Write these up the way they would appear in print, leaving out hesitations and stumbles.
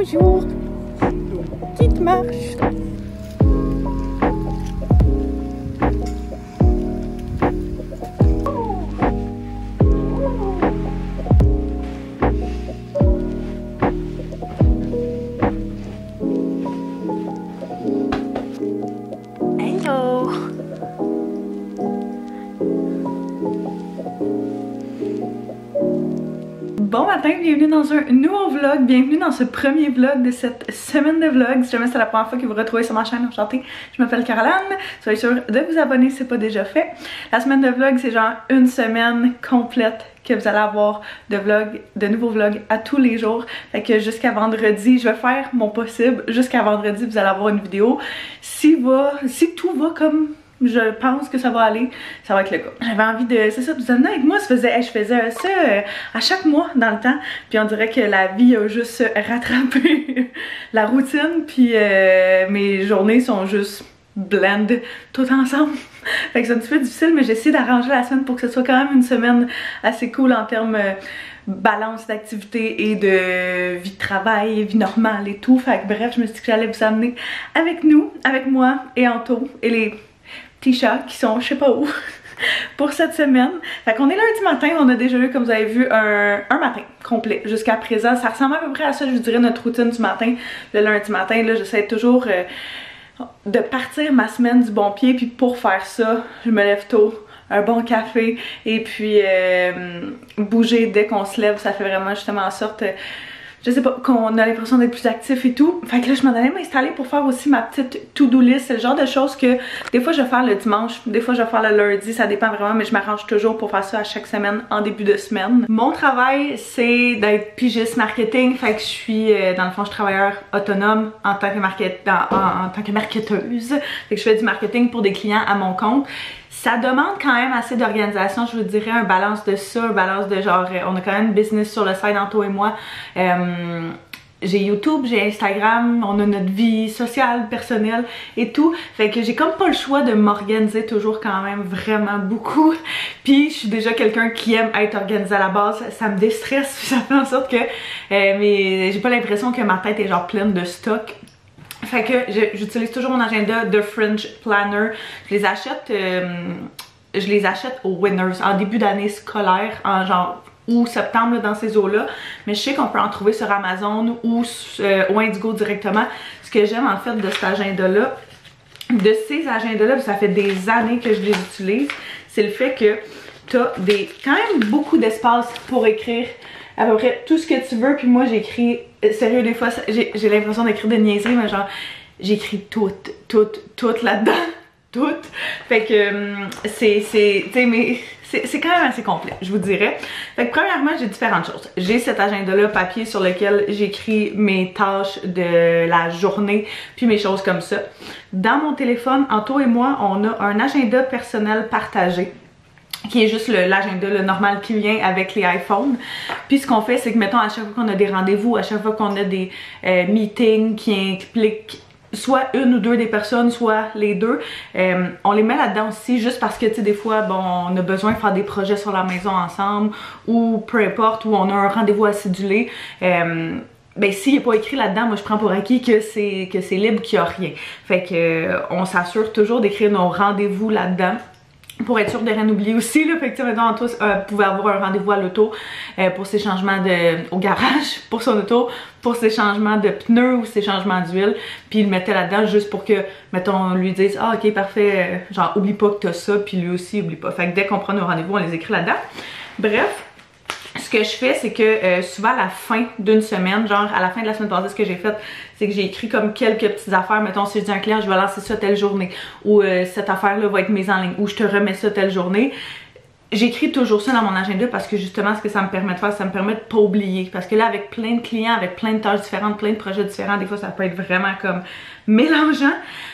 Bonjour. Petite marche. Hello. Bon matin, bienvenue dans un nouveau vlog, bienvenue dans ce premier vlog de cette semaine de vlog. Si jamais c'est la première fois que vous vous retrouvez sur ma chaîne, enchantée, je m'appelle Caroline, soyez sûrs de vous abonner si c'est pas déjà fait. La semaine de vlog, c'est genre une semaine complète que vous allez avoir de nouveaux vlogs à tous les jours. Fait que jusqu'à vendredi, je vais faire mon possible, jusqu'à vendredi vous allez avoir une vidéo. Si tout va comme je pense que ça va aller, ça va être le cas. J'avais envie de vous amener avec moi. Je faisais ça à chaque mois dans le temps. Puis on dirait que la vie a juste rattrapé la routine. Puis mes journées sont juste blend tout ensemble. Fait que c'est un petit peu difficile, mais j'ai essayé d'arranger la semaine pour que ce soit quand même une semaine assez cool en termes balance d'activité et de vie de travail, vie normale et tout. Fait que bref, je me suis dit que j'allais vous amener avec moi et Anto et les petits chats qui sont je sais pas où pour cette semaine. Fait qu'on est lundi matin, on a déjà eu, comme vous avez vu, un matin complet jusqu'à présent. Ça ressemble à peu près à ça, je vous dirais, notre routine du matin. Le lundi matin, là, j'essaie toujours de partir ma semaine du bon pied. Puis pour faire ça, je me lève tôt, un bon café et puis bouger dès qu'on se lève, ça fait vraiment justement en sorte je sais pas, qu'on a l'impression d'être plus actif et tout. Fait que là, je m'en allais m'installer pour faire aussi ma petite to-do list. C'est le genre de choses que des fois je vais faire le dimanche, des fois je vais faire le lundi, ça dépend vraiment, mais je m'arrange toujours pour faire ça à chaque semaine en début de semaine. Mon travail, c'est d'être pigiste marketing. Fait que je suis, dans le fond, je suis travailleur autonome en tant que marketeuse. Fait que je fais du marketing pour des clients à mon compte. Ça demande quand même assez d'organisation, je vous dirais, un balance de ça, un balance de genre, on a quand même business sur le site, Anto et moi. J'ai YouTube, j'ai Instagram, on a notre vie sociale, personnelle et tout. Fait que j'ai comme pas le choix de m'organiser toujours quand même vraiment beaucoup. Puis je suis déjà quelqu'un qui aime être organisé à la base, ça me déstresse, ça fait en sorte que j'ai pas l'impression que ma tête est genre pleine de stock. Fait que j'utilise toujours mon agenda de French Planner. Je les achète aux Winners en début d'année scolaire, en genre août, septembre, là, dans ces eaux-là. Mais je sais qu'on peut en trouver sur Amazon ou au Indigo directement. Ce que j'aime en fait de cet agenda-là, de ces agendas-là, ça fait des années que je les utilise, c'est le fait que t'as quand même beaucoup d'espace pour écrire à peu près tout ce que tu veux. Puis moi j'écris, sérieux, des fois j'ai l'impression d'écrire des niaiseries, mais genre j'écris tout là-dedans, tout. Fait que c'est quand même assez complet, je vous dirais. Fait que premièrement, j'ai différentes choses. J'ai cet agenda-là papier sur lequel j'écris mes tâches de la journée, puis mes choses comme ça. Dans mon téléphone, Anto et moi, on a un agenda personnel partagé, qui est juste l'agenda normal qui vient avec les iPhones. Puis ce qu'on fait, c'est que mettons à chaque fois qu'on a des rendez-vous, à chaque fois qu'on a des meetings qui impliquent soit une ou deux des personnes, soit les deux, on les met là-dedans aussi, juste parce que tu sais, des fois, bon, on a besoin de faire des projets sur la maison ensemble, ou peu importe, où on a un rendez-vous acidulé. Ben s'il n'est pas écrit là-dedans, moi je prends pour acquis que c'est libre, qu'il n'y a rien. Fait que on s'assure toujours d'écrire nos rendez-vous là-dedans, pour être sûr de rien oublier aussi, là. Fait que maintenant tous pouvez avoir un rendez-vous à l'auto pour ses changements au garage, pour son auto, pour ses changements de pneus ou ses changements d'huile, puis il le mettait là-dedans juste pour que, mettons, on lui dise ah ok parfait, genre oublie pas que t'as ça, puis lui aussi oublie pas. Fait que dès qu'on prend nos rendez-vous, on les écrit là-dedans. Bref, ce que je fais, c'est que souvent à la fin d'une semaine, genre à la fin de la semaine passée, ce que j'ai fait, c'est que j'ai écrit comme quelques petites affaires. Mettons, si je dis à un client, je vais lancer ça telle journée, ou cette affaire-là va être mise en ligne, ou je te remets ça telle journée. J'écris toujours ça dans mon agenda parce que justement, ce que ça me permet de faire, ça me permet de pas oublier. Parce que là, avec plein de clients, avec plein de tâches différentes, plein de projets différents, des fois, ça peut être vraiment comme mélangeant.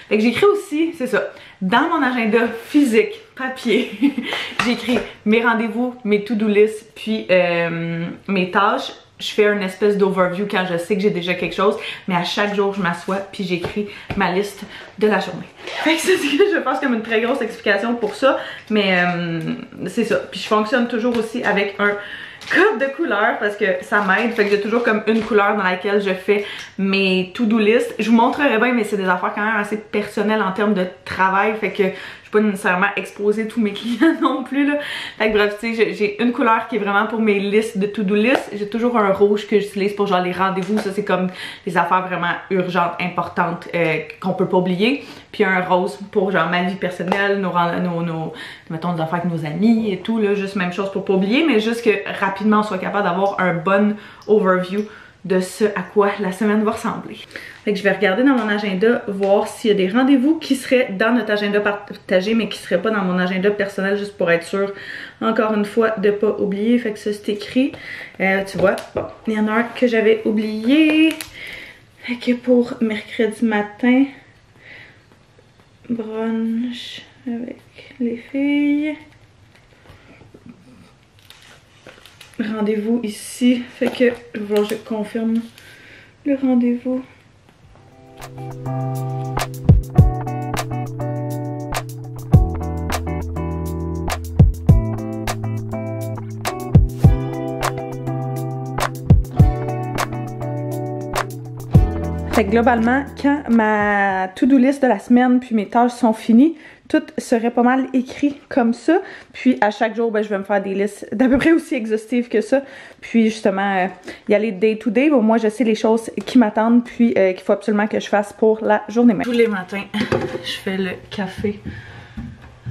Fait que j'écris aussi, c'est ça, dans mon agenda physique, papier, j'écris mes rendez-vous, mes to-do list, puis mes tâches. Je fais une espèce d'overview quand je sais que j'ai déjà quelque chose, mais à chaque jour je m'assois puis j'écris ma liste de la journée. Fait que c'est ce que je pense comme une très grosse explication pour ça, mais c'est ça. Puis je fonctionne toujours aussi avec un code de couleurs parce que ça m'aide. Fait que j'ai toujours comme une couleur dans laquelle je fais mes to-do list. Je vous montrerai bien, mais c'est des affaires quand même assez personnelles en termes de travail. Fait que pas nécessairement exposer tous mes clients non plus là. Fait que bref, tu sais, j'ai une couleur qui est vraiment pour mes listes de to-do list. J'ai toujours un rouge que j'utilise pour genre les rendez-vous. Ça c'est comme les affaires vraiment urgentes, importantes qu'on peut pas oublier. Puis un rose pour genre ma vie personnelle, mettons des affaires avec nos amis et tout là. Juste même chose pour pas oublier, mais juste que rapidement on soit capable d'avoir un bon overview de ce à quoi la semaine va ressembler. Fait que je vais regarder dans mon agenda, voir s'il y a des rendez-vous qui seraient dans notre agenda partagé, mais qui seraient pas dans mon agenda personnel, juste pour être sûr, encore une fois, de pas oublier. Fait que ça, c'est écrit. Tu vois, bon, il y en a un que j'avais oublié. Fait que pour mercredi matin, brunch avec les filles. Rendez-vous ici, fait que je confirme le rendez-vous. Fait que globalement, quand ma to-do list de la semaine puis mes tâches sont finies, tout serait pas mal écrit comme ça. Puis à chaque jour, ben, je vais me faire des listes d'à peu près aussi exhaustives que ça. Puis justement, y aller day to day. Bon, moi, je sais les choses qui m'attendent puis qu'il faut absolument que je fasse pour la journée même. Tous les matins, je fais le café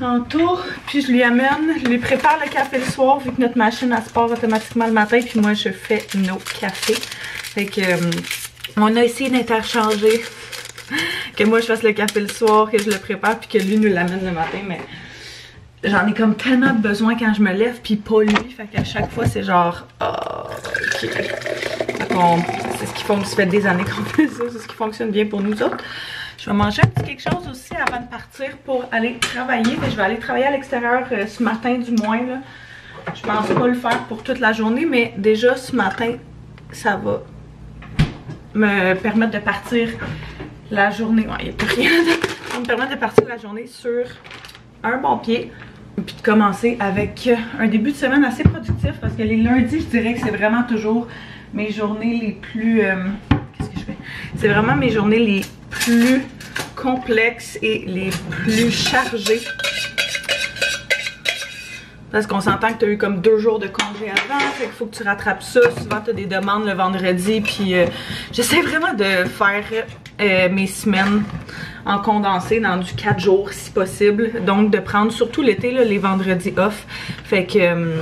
en tour. Puis je lui amène, je lui prépare le café le soir vu que notre machine elle se part automatiquement le matin. Puis moi, je fais nos cafés. Fait que on a essayé d'interchanger. Que moi je fasse le café le soir, que je le prépare, puis que lui nous l'amène le matin, mais j'en ai comme tellement besoin quand je me lève, puis pas lui, fait qu'à chaque fois c'est genre, ok. C'est ce qui fonctionne, ça fait des années qu'on fait ça, c'est ce qui fonctionne bien pour nous autres. Je vais manger un petit quelque chose aussi avant de partir pour aller travailler, mais je vais aller travailler à l'extérieur ce matin du moins, là. Je pense pas le faire pour toute la journée, mais déjà ce matin, ça va me permettre de partir la journée, ouais, il n'y a plus rien. Ça me permet de partir la journée sur un bon pied. Puis de commencer avec un début de semaine assez productif parce que les lundis, je dirais que c'est vraiment toujours mes journées les plus... qu'est-ce que je fais? C'est vraiment mes journées les plus complexes et les plus chargées. Parce qu'on s'entend que tu as eu comme 2 jours de congé avant, fait qu'il faut que tu rattrapes ça. Souvent, tu as des demandes le vendredi, puis j'essaie vraiment de faire mes semaines en condensé dans du 4 jours si possible. Donc, de prendre surtout l'été, les vendredis off. Fait que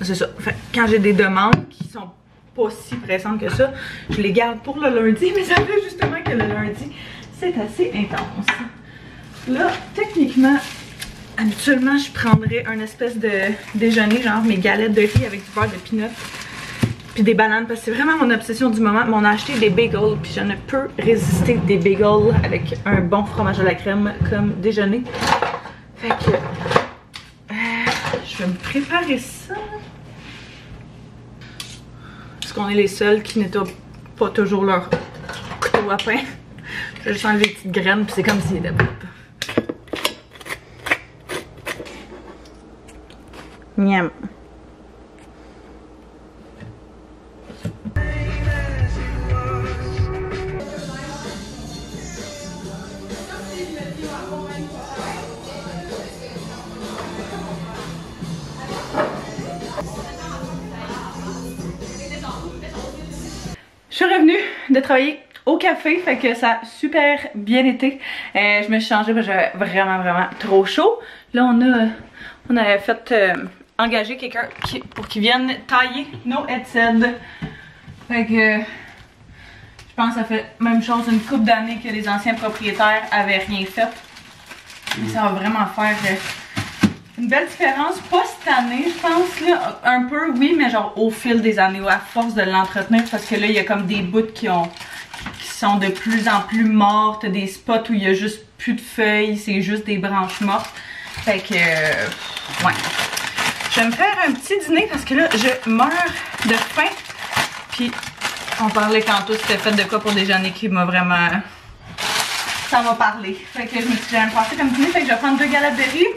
c'est ça. Fait, quand j'ai des demandes qui sont pas si pressantes que ça, je les garde pour le lundi, mais ça fait justement que le lundi, c'est assez intense. Là, techniquement... Habituellement, je prendrais un espèce de déjeuner, genre mes galettes de riz avec du beurre de peanut puis des bananes, parce que c'est vraiment mon obsession du moment. Mais on a acheté des bagels, puis je ne peux résister des bagels avec un bon fromage à la crème comme déjeuner. Fait que je vais me préparer ça. Parce qu'on est les seuls qui nettoient pas toujours leur couteau à pain. Je vais juste enlever les petites graines, puis c'est comme s'il était propre. Miam. Je suis revenue de travailler au café, fait que ça a super bien été. Je me suis changée parce que j'avais vraiment trop chaud. Là on a fait engager quelqu'un pour qu'il vienne tailler nos headsets. Fait que je pense que ça fait même chose une couple d'années que les anciens propriétaires avaient rien fait. Et ça va vraiment faire une belle différence. Pas cette année, je pense, là. Un peu, oui, mais genre au fil des années, à force de l'entretenir, parce que là, il y a comme des bouts qui sont de plus en plus morts. T'as des spots où il y a juste plus de feuilles, c'est juste des branches mortes. Fait que, ouais. Je vais me faire un petit dîner parce que là, je meurs de faim. Puis, on parlait quand tout c'était fait de quoi pour déjeuner qui m'a vraiment... Ça m'a parlé. Fait que je me suis jamais passé comme dîner. Fait que je vais prendre 2 galettes de riz.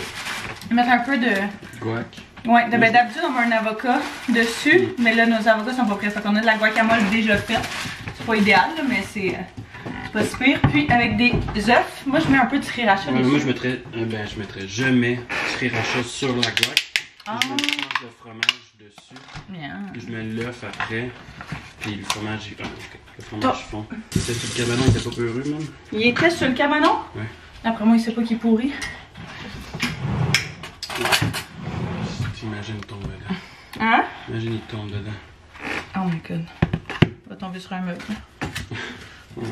Mettre un peu de... Guac. Ouais, ben d'habitude on met un avocat dessus, mais là nos avocats sont pas prêts. Fait qu'on a de la guacamole déjà faite. C'est pas idéal, là, mais c'est pas si pire. Puis avec des œufs, moi je mets un peu de sriracha dessus. Moi je mettrais, je mets sriracha sur la guac. Je mets une tranche de fromage dessus. Bien. Je mets l'œuf après. Puis le fromage, fond. C'était sur le cabanon, il était pas peureux, même. Il était sur le cabanon? Ouais. Après moi, il sait pas qu'il est pourri. T'imagines, il tombe dedans. Hein? Imagine, il tombe dedans. Oh my god. Il va tomber sur un meuble. Ouais.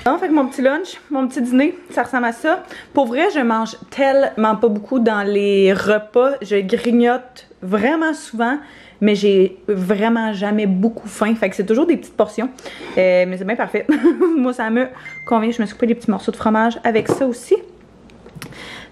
Bon, fait que mon petit lunch, mon petit dîner, ça ressemble à ça. Pour vrai, je mange tellement pas beaucoup dans les repas. Je grignote vraiment souvent, mais j'ai vraiment jamais beaucoup faim. Fait que c'est toujours des petites portions. Mais c'est bien parfait. Moi, ça me convient. Je me suis coupé des petits morceaux de fromage avec ça aussi.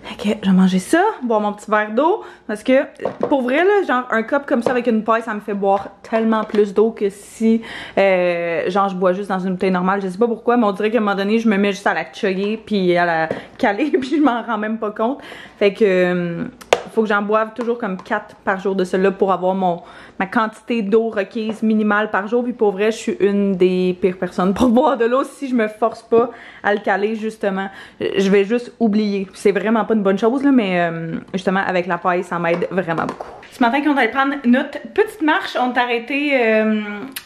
Fait que j'ai mangé ça, boire mon petit verre d'eau, parce que pour vrai là, genre un cup comme ça avec une paille, ça me fait boire tellement plus d'eau que si genre je bois juste dans une bouteille normale. Je sais pas pourquoi, mais on dirait qu'à un moment donné, je me mets juste à la chugger puis à la caler puis je m'en rends même pas compte. Fait que faut que j'en boive toujours comme 4 par jour de cela pour avoir ma quantité d'eau requise minimale par jour. Puis pour vrai, je suis une des pires personnes pour boire de l'eau si je me force pas à le caler justement. Je vais juste oublier. C'est vraiment pas une bonne chose là, mais justement avec la paille, ça m'aide vraiment beaucoup. Ce matin, quand on allait prendre notre petite marche, on est arrêté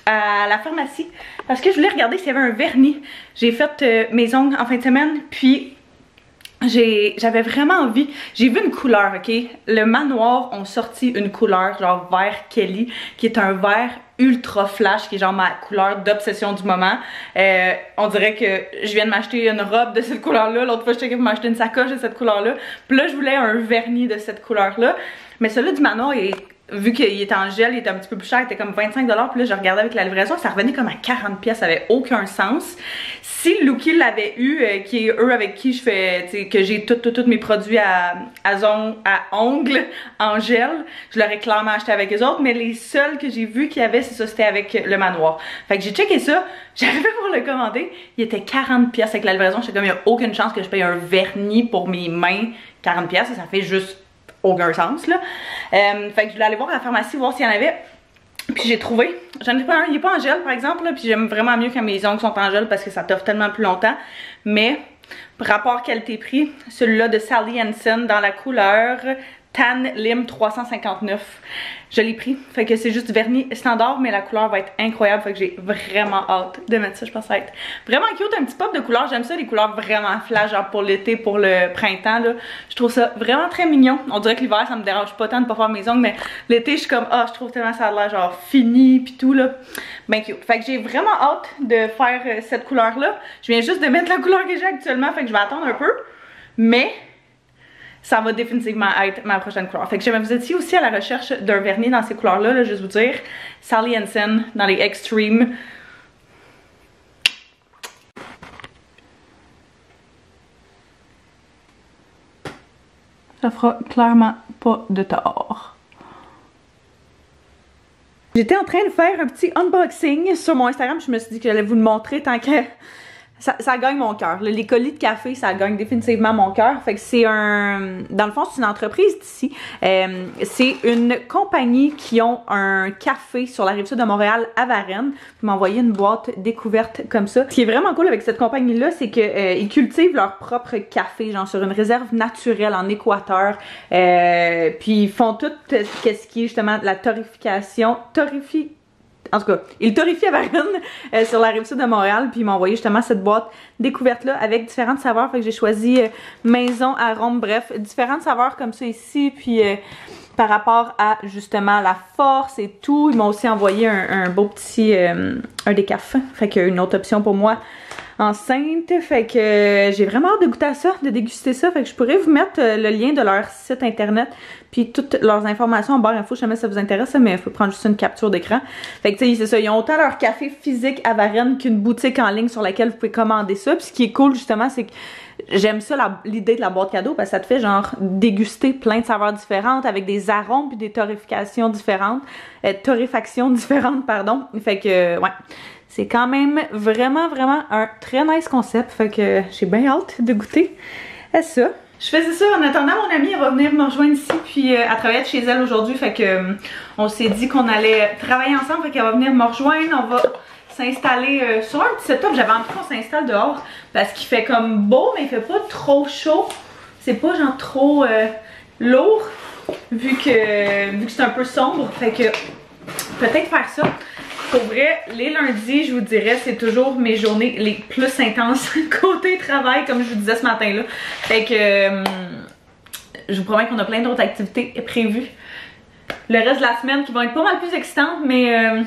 à la pharmacie parce que je voulais regarder s'il y avait un vernis. J'ai fait mes ongles en fin de semaine, puis j'avais vraiment envie. J'ai vu une couleur, ok? Le Manoir ont sorti une couleur genre vert Kelly, qui est un vert ultra flash, qui est genre ma couleur d'obsession du moment. On dirait que je viens de m'acheter une robe de cette couleur-là. L'autre fois, je checkais pour m'acheter une sacoche de cette couleur-là. Puis là, je voulais un vernis de cette couleur-là. Mais celui du Manoir, vu qu'il était en gel, il était un petit peu plus cher, il était comme 25$. Puis là, je regardais avec la livraison, ça revenait comme à 40$, ça avait aucun sens. Si Looky l'avait eu, qui est eux avec qui je fais, tu sais, que j'ai tous mes produits à ongles en gel, je l'aurais clairement acheté avec eux autres, mais les seuls que j'ai vus qu'il y avait, c'est ça, c'était avec le Manoir. Fait que j'ai checké ça, j'arrivais pour le commander, il était 40$ avec la livraison, j'étais comme, il n'y a aucune chance que je paye un vernis pour mes mains, 40$, ça fait juste aucun sens là. Fait que je voulais aller voir à la pharmacie, voir s'il y en avait. Puis j'ai trouvé, j'en ai pas un, il est pas en gel par exemple là, puis j'aime vraiment mieux quand mes ongles sont en gel parce que ça t'offre tellement plus longtemps. Mais rapport qualité-prix, celui-là de Sally Hansen dans la couleur Tan Lim 359. Je l'ai pris, fait que c'est juste vernis standard, mais la couleur va être incroyable, fait que j'ai vraiment hâte de mettre ça. Je pense que ça va être vraiment cute, un petit pop de couleur. J'aime ça, les couleurs vraiment flash, genre pour l'été, pour le printemps là. Je trouve ça vraiment très mignon. On dirait que l'hiver ça me dérange pas tant de pas faire mes ongles, mais l'été je suis comme je trouve tellement ça a l'air genre fini pis tout là. Ben cute. Fait que j'ai vraiment hâte de faire cette couleur là. Je viens juste de mettre la couleur que j'ai actuellement, fait que je vais attendre un peu, mais ça va définitivement être ma prochaine couleur. Fait que si vous étiez aussi à la recherche d'un vernis dans ces couleurs-là, là, juste vous dire, Sally Hansen dans les Extreme. Ça fera clairement pas de tort. J'étais en train de faire un petit unboxing sur mon Instagram. Je me suis dit que j'allais vous le montrer tant que... Ça gagne mon cœur. Les colis de café, ça gagne définitivement mon cœur. Fait que c'est un... Dans le fond, c'est une entreprise d'ici. C'est une compagnie qui ont un café sur la rive-sud de Montréal, à Varennes. Ils m'ont envoyé une boîte découverte comme ça. Ce qui est vraiment cool avec cette compagnie-là, c'est qu'ils cultivent leur propre café, genre sur une réserve naturelle en Équateur. Puis ils font tout ce qui est justement la torréfication. En tout cas, il torréfie à Varennes sur la rive-sud de Montréal, puis il m'a envoyé justement cette boîte découverte là avec différentes saveurs. Fait que j'ai choisi maison, arôme, bref, différentes saveurs comme ça ici, puis par rapport à justement la force et tout. Ils m'ont aussi envoyé un beau petit un décaf, fait que une autre option pour moi enceinte. Fait que j'ai vraiment hâte de goûter à ça, de déguster ça. Fait que je pourrais vous mettre le lien de leur site internet puis toutes leurs informations en barre info, je sais pas si ça vous intéresse, mais il faut prendre juste une capture d'écran. Fait que tu sais, c'est ça, ils ont autant leur café physique à Varennes qu'une boutique en ligne sur laquelle vous pouvez commander ça. Puis ce qui est cool justement, c'est que j'aime ça l'idée de la boîte cadeau parce que ça te fait genre déguster plein de saveurs différentes avec des arômes puis des torréfactions différentes. Pardon. Fait que ouais, c'est quand même vraiment un très nice concept. Fait que j'ai bien hâte de goûter à ça. Je faisais ça en attendant mon amie, elle va venir me rejoindre ici, puis elle travaillait de chez elle aujourd'hui, fait que on s'est dit qu'on allait travailler ensemble, fait qu'elle va venir me rejoindre, on va s'installer sur un petit setup. J'avais envie qu'on s'installe dehors parce qu'il fait comme beau, mais il fait pas trop chaud, c'est pas genre trop lourd, vu que c'est un peu sombre, fait que peut-être faire ça. Pour vrai, les lundis, je vous dirais, c'est toujours mes journées les plus intenses côté travail, comme je vous disais ce matin-là. Fait que je vous promets qu'on a plein d'autres activités prévues le reste de la semaine qui vont être pas mal plus excitantes, mais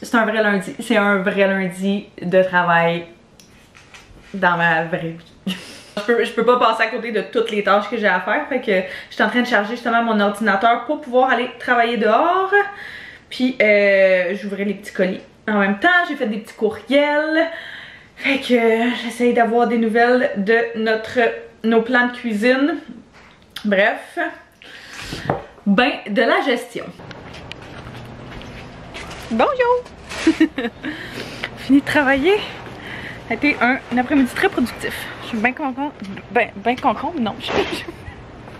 c'est un vrai lundi. C'est un vrai lundi de travail dans ma vraie vie. Je peux pas passer à côté de toutes les tâches que j'ai à faire. Fait que je suis en train de charger justement mon ordinateur pour pouvoir aller travailler dehors. Puis j'ouvrais les petits colis en même temps, j'ai fait des petits courriels. Fait que j'essaye d'avoir des nouvelles de nos plans de cuisine. Bref, ben de la gestion. Bonjour! Fini de travailler. Ça a été un après-midi très productif. Je suis bien contente. Ben concombre, non. Je suis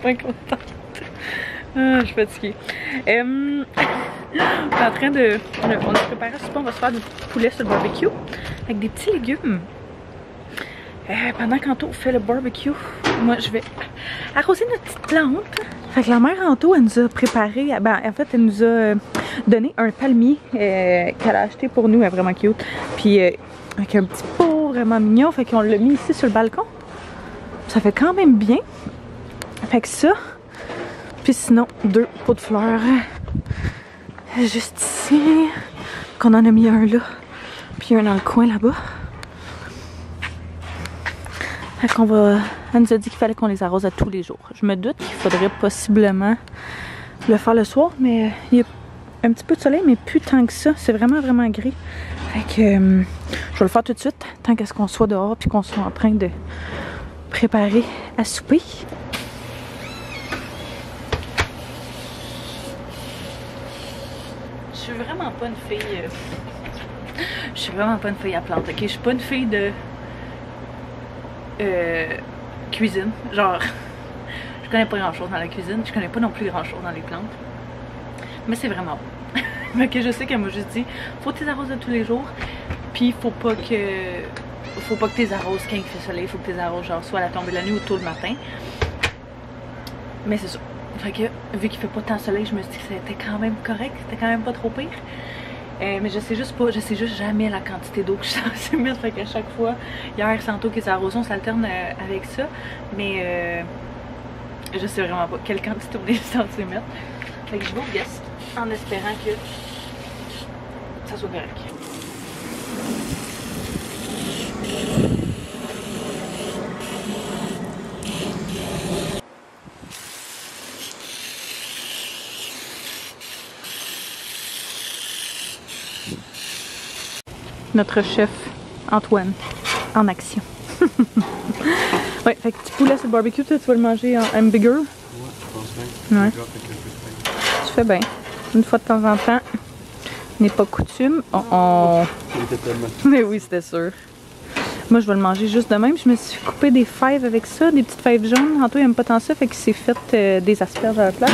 bien contente. Ah, je suis fatiguée. On est en train de... On a préparé ce soir, on va se faire du poulet sur le barbecue avec des petits légumes. Pendant qu'Anto fait le barbecue, moi je vais arroser notre petite plante. Fait que la mère Anto, elle nous a préparé, ben en fait elle nous a donné un palmier qu'elle a acheté pour nous, elle est vraiment cute. Puis avec un petit pot vraiment mignon, fait qu'on l'a mis ici sur le balcon. Ça fait quand même bien. Fait que ça... Puis sinon, 2 pots de fleurs juste ici, qu'on en a mis un là, puis un dans le coin là-bas. Fait qu'on va... Elle nous a dit qu'il fallait qu'on les arrose à tous les jours. Je me doute qu'il faudrait possiblement le faire le soir, mais il y a un petit peu de soleil, mais plus tant que ça. C'est vraiment, vraiment gris. Fait que je vais le faire tout de suite, tant qu'à ce qu'on soit dehors, puis qu'on soit en train de préparer à souper. Je suis vraiment pas une fille... Je suis vraiment pas une fille à plante, ok? Je suis pas une fille de... cuisine. Genre... Je connais pas grand chose dans la cuisine. Je connais pas non plus grand chose dans les plantes. Mais c'est vraiment bon. Mais que je sais qu'elle m'a juste dit... Faut que tu les arroses tous les jours. Puis faut pas que... Faut pas que tu les arroses quand il fait soleil. Faut que tu les arroses genre soit à la tombée de la nuit ou tôt le matin. Mais c'est ça. Fait que, vu qu'il fait pas tant de soleil, je me suis dit que c'était quand même correct, c'était quand même pas trop pire. Mais je sais juste jamais la quantité d'eau que je suis censée mettre. Fait qu'à chaque fois, hier, Santo qui s'arrose, on s'alterne avec ça. Mais je sais vraiment pas quelle quantité d'eau je suis censée mettre. Fait que je vais au guess en espérant que ça soit correct. Notre chef Antoine en action. Ouais, fait que petit poulet sur le barbecue, tu vas le manger en hamburger. Ouais, je pense bien. Ouais. Tu fais bien. Une fois de temps en temps. N'est pas coutume. Mais oui, c'était sûr. Moi, je vais le manger juste de même. Je me suis coupé des fèves avec ça, des petites fèves jaunes. Anto, il aime pas tant ça, fait qu'il s'est fait des asperges à la place.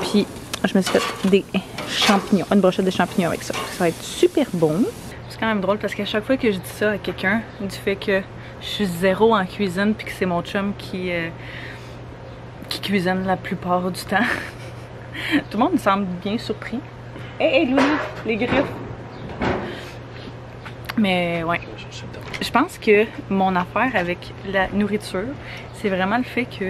Puis, je me suis fait des champignons, une brochette de champignons avec ça. Ça va être super bon. C'est quand même drôle parce qu'à chaque fois que je dis ça à quelqu'un, du fait que je suis zéro en cuisine puis que c'est mon chum qui cuisine la plupart du temps, tout le monde me semble bien surpris. Hey, Louis, les griffes! Mais ouais, je pense que mon affaire avec la nourriture, c'est vraiment le fait que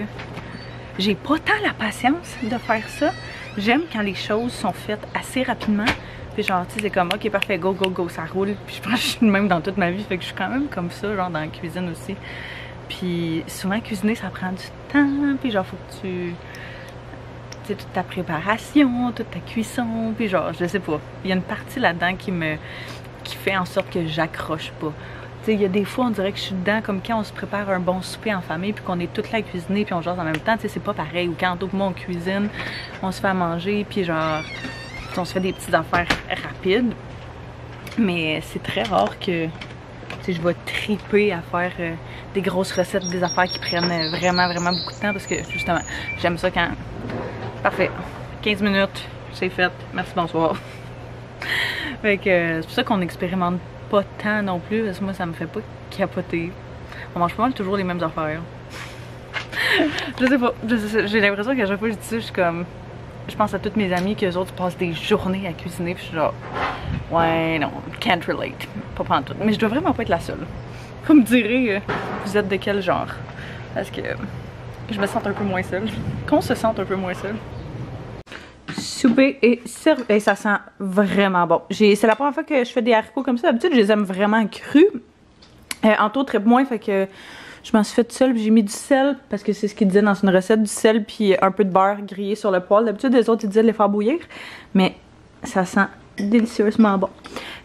j'ai pas tant la patience de faire ça. J'aime quand les choses sont faites assez rapidement. Puis genre, tu sais, c'est comme, ok, parfait, go, go, go, ça roule. Puis je pense que je suis même dans toute ma vie, fait que je suis quand même comme ça, genre dans la cuisine aussi. Puis souvent, cuisiner, ça prend du temps. Puis genre, faut que tu sais, toute ta préparation, toute ta cuisson. Puis genre, je sais pas, il y a une partie là-dedans qui fait en sorte que j'accroche pas. Tu sais, il y a des fois, on dirait que je suis dedans, comme quand on se prépare un bon souper en famille, puis qu'on est toute là à cuisiner, puis on jase en même temps, tu sais, c'est pas pareil. Ou quand moi on cuisine, on se fait à manger, puis genre... on se fait des petites affaires rapides, mais c'est très rare que je vais triper à faire des grosses recettes, des affaires qui prennent vraiment beaucoup de temps parce que justement, j'aime ça quand... Parfait. 15 minutes, c'est fait. Merci, bonsoir. Fait que c'est pour ça qu'on n'expérimente pas tant non plus parce que moi, ça me fait pas capoter. On mange pas mal toujours les mêmes affaires. Je sais pas, j'ai l'impression qu'à chaque fois que je dis ça, je suis comme... Je pense à toutes mes amies qu'eux autres passent des journées à cuisiner puis je suis genre... Ouais, non, can't relate. Pas pantoute. Mais je dois vraiment pas être la seule. Vous me direz, vous êtes de quel genre? Parce que je me sens un peu moins seule. Qu'on se sente un peu moins seule. Souper et servi. Et ça sent vraiment bon. C'est la première fois que je fais des haricots comme ça. D'habitude, je les aime vraiment crus. Anto très moins, fait que je m'en suis fait toute seule. J'ai mis du sel, parce que c'est ce qu'ils disaient dans une recette, du sel puis un peu de beurre grillé sur le poêle. D'habitude, les autres, ils disaient de les faire bouillir. Mais ça sent délicieusement bon.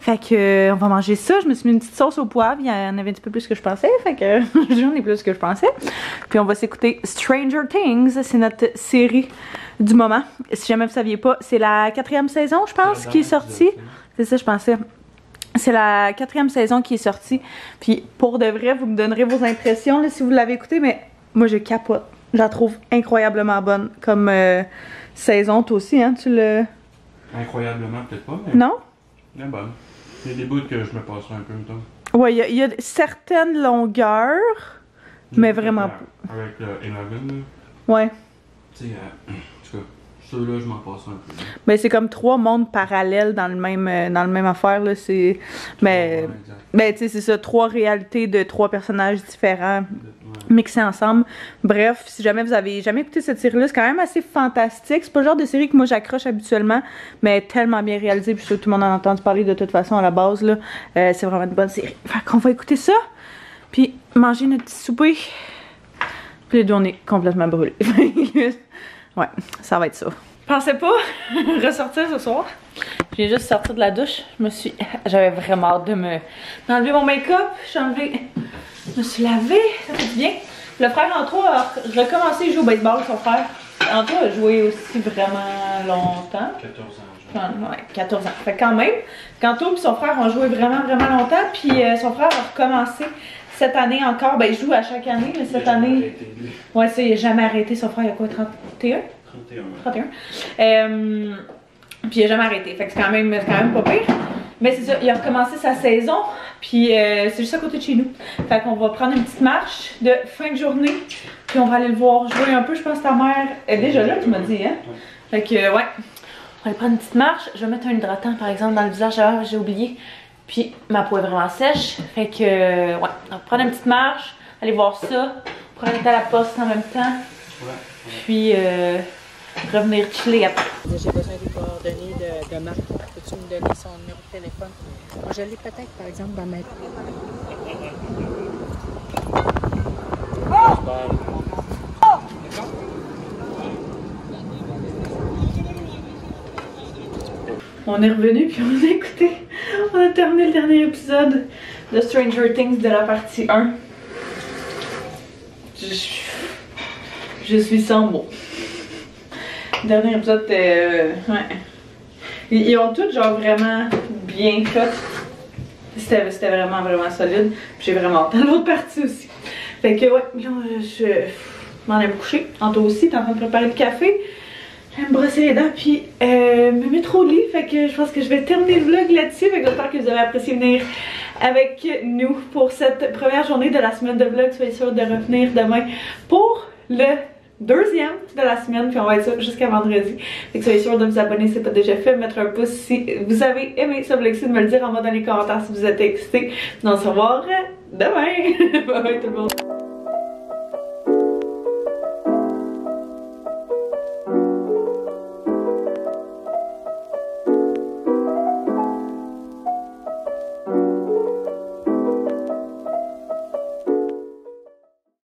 Fait que on va manger ça. Je me suis mis une petite sauce au poivre. Il y en avait un petit peu plus que je pensais. Fait que j'en ai plus que je pensais. Puis on va s'écouter Stranger Things. C'est notre série du moment. Si jamais vous saviez pas, c'est la 4e saison, je pense, qui est sortie. C'est ça, je pensais. C'est la 4e saison qui est sortie. Puis pour de vrai, vous me donnerez vos impressions là, si vous l'avez écouté. Mais moi, je capote. Je la trouve incroyablement bonne comme saison. Toi aussi, hein, tu le... Incroyablement, peut-être pas, mais... Non? Elle est bonne. Il y a des bouts que je me passerai un peu, mettons. Ouais, il y a certaines longueurs, mais vraiment pas. Avec Eleven, là. Ouais. Tu sais, en tout cas, ceux-là, je m'en passe un peu. Ben, c'est comme 3 mondes parallèles dans le même affaire, là. C'est... Mais... Ouais, ben, tu sais, c'est ça. 3 réalités de 3 personnages différents. Mixés ensemble. Bref, si jamais vous avez jamais écouté cette série-là, c'est quand même assez fantastique. C'est pas le genre de série que moi j'accroche habituellement, mais tellement bien réalisée. Puis je sais que tout le monde en a entendu parler de toute façon à la base, là. C'est vraiment une bonne série. Fait qu'on va écouter ça, puis manger notre petit souper. Puis les deux, on est complètement brûlés. Ouais, ça va être ça. Je pensais pas ressortir ce soir. Je viens juste sortir de la douche. J'avais vraiment hâte de d'enlever mon make-up. Je me suis lavée, ça fait bien. Le frère Anto a recommencé à jouer au baseball, son frère. Anto a joué aussi vraiment longtemps. 14 ans. Ouais, 14 ans. Fait quand même, Anto et son frère ont joué vraiment longtemps. Puis son frère a recommencé cette année encore. Ben, il joue à chaque année, mais cette année... Ouais, ça, il n'a jamais arrêté. Son frère, il a quoi, 31? 31. Puis il n'a jamais arrêté. Fait que c'est quand même pas pire. Mais c'est ça, il a recommencé sa saison, puis c'est juste à côté de chez nous. Fait qu'on va prendre une petite marche de fin de journée, puis on va aller le voir jouer un peu. Je pense que ta mère est déjà là, tu m'as dit, hein? Fait que, ouais, on va aller prendre une petite marche. Je vais mettre un hydratant, par exemple, dans le visage, j'ai oublié. Puis ma peau est vraiment sèche. Fait que, ouais, on va prendre une petite marche, aller voir ça, prendre à la poste en même temps. Puis, revenir chiller après. J'ai besoin des coordonnées de Marc. Peux-tu me donner son numéro de téléphone? Moi, je l'ai peut-être, par exemple, dans ma... On est revenu puis on a écouté. On a terminé le dernier épisode de Stranger Things de la partie 1. Je suis sans mots. Le dernier épisode était... ouais. Ils ont tous genre vraiment bien fait. C'était vraiment solide. J'ai vraiment hâte à l'autre partie aussi. Fait que ouais, je m'en ai couché. Anto aussi, t'es en train de préparer le café. Je vais me brosser les dents puis me mettre au lit. Fait que je pense que je vais terminer le vlog là-dessus. Fait que j'espère que vous avez apprécié venir avec nous pour cette première journée de la semaine de vlog. Soyez sûrs de revenir demain pour le deuxième de la semaine, puis on va être ça jusqu'à vendredi. Fait que soyez sûrs de vous abonner si ce n'est pas déjà fait, mettre un pouce si vous avez aimé ce vlog-ci, de me le dire en bas dans les commentaires si vous êtes excités. On se revoit demain. Bye bye tout le monde.